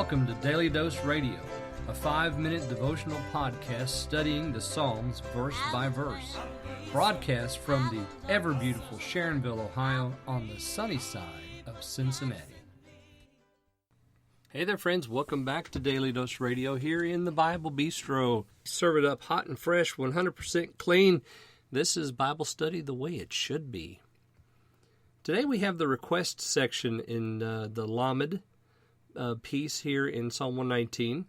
Welcome to Daily Dose Radio, a 5-minute devotional podcast studying the Psalms verse by verse. Broadcast from the ever-beautiful Sharonville, Ohio, on the sunny side of Cincinnati. Hey there, friends. Welcome back to Daily Dose Radio here in the Bible Bistro. Serve it up hot and fresh, 100% clean. This is Bible study the way it should be. Today we have the request section in the Lamed piece here in Psalm 119.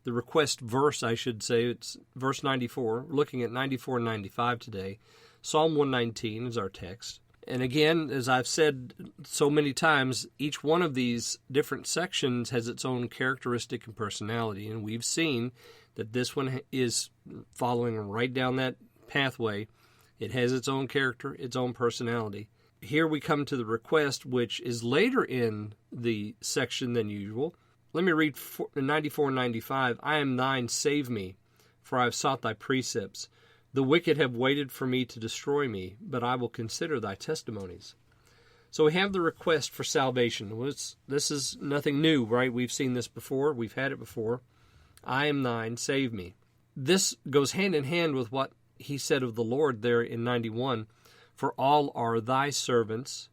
The request verse, I should say, it's verse 94. We're looking at 94 and 95 today. Psalm 119 is our text. And again, as I've said so many times, each one of these different sections has its own characteristic and personality. And we've seen that this one is following right down that pathway. It has its own character, its own personality. Here we come to the request, which is later in the section than usual. Let me read 94 and 95. I am thine, save me, for I have sought thy precepts. The wicked have waited for me to destroy me, but I will consider thy testimonies. So we have the request for salvation. This is nothing new, right? We've seen this before. We've had it before. I am thine, save me. This goes hand in hand with what he said of the Lord there in 91. For all are thy servants.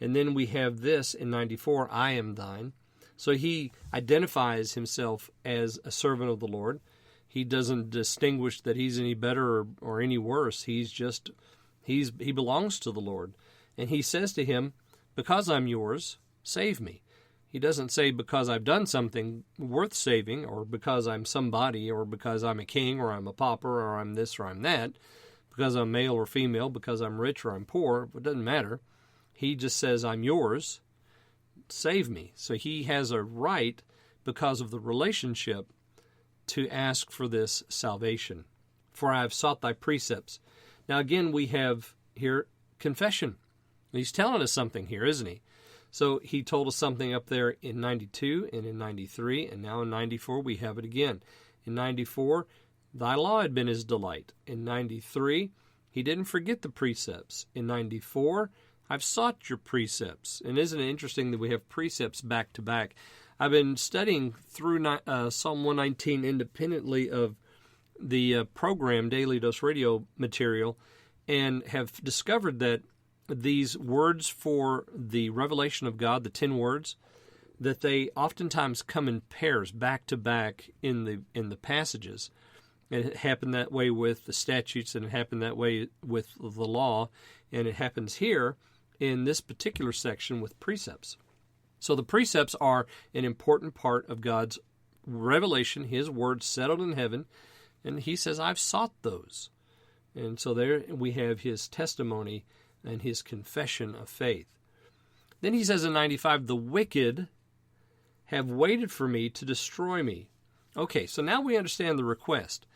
And then we have this in 94, I am thine. So he identifies himself as a servant of the Lord. He doesn't distinguish that he's any better or any worse. He belongs to the Lord. And he says to him, because I'm yours, save me. He doesn't say because I've done something worth saving, or because I'm somebody, or because I'm a king, or I'm a pauper, or I'm this, or I'm that. Because I'm male or female, because I'm rich or I'm poor, it doesn't matter. He just says, I'm yours, save me. So he has a right, because of the relationship, to ask for this salvation. For I have sought thy precepts. Now again, we have here confession. He's telling us something here, isn't he? So he told us something up there in 92 and in 93, and now in 94 we have it again. In 94, thy law had been his delight. In 93, he didn't forget the precepts. In 94, I've sought your precepts. And isn't it interesting that we have precepts back to back? I've been studying through Psalm 119 independently of the program, Daily Dose Radio material, and have discovered that these words for the revelation of God, the 10 words, that they oftentimes come in pairs back to back in the passages. It happened that way with the statutes, and it happened that way with the law, and it happens here in this particular section with precepts. So the precepts are an important part of God's revelation, his word settled in heaven, and he says, I've sought those. And so there we have his testimony and his confession of faith. Then he says in 95, the wicked have waited for me to destroy me. Okay, so now we understand the request.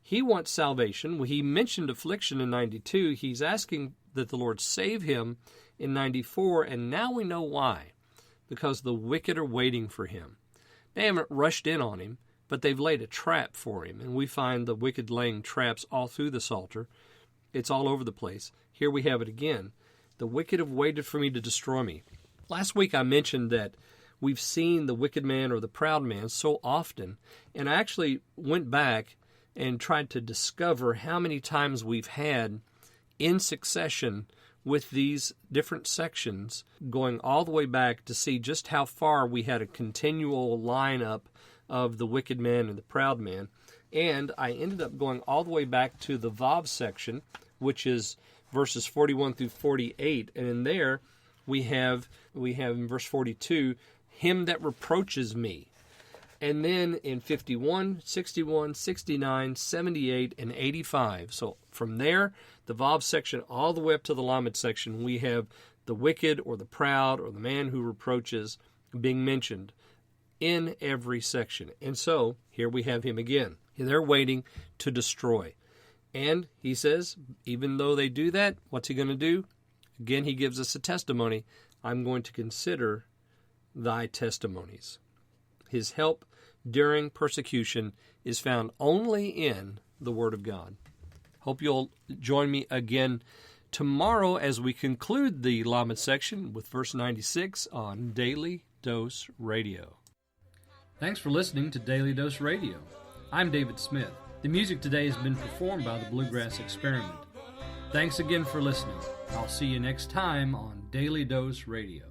He wants salvation. He mentioned affliction in 92. He's asking that the Lord save him in 94, and now we know why. Because the wicked are waiting for him. They haven't rushed in on him, but they've laid a trap for him. And we find the wicked laying traps all through the Psalter. It's all over the place. Here we have it again. The wicked have waited for me to destroy me. Last week I mentioned that we've seen the wicked man or the proud man so often, and I actually went back and tried to discover how many times we've had in succession with these different sections, going all the way back to see just how far we had a continual lineup of the wicked man and the proud man. And I ended up going all the way back to the Vav section, which is verses 41 through 48. And in there we have in verse 42, him that reproaches me. And then in 51, 61, 69, 78, and 85. So from there, the Vav section, all the way up to the Lamed section, we have the wicked or the proud or the man who reproaches being mentioned in every section. And so here we have him again. They're waiting to destroy. And he says, even though they do that, what's he going to do? Again, he gives us a testimony. I'm going to consider thy testimonies. His help during persecution is found only in the Word of God. Hope you'll join me again tomorrow as we conclude the Lamed section with verse 96 on Daily Dose Radio. Thanks for listening to Daily Dose Radio. I'm David Smith. The music today has been performed by the Bluegrass Experiment. Thanks again for listening. I'll see you next time on Daily Dose Radio.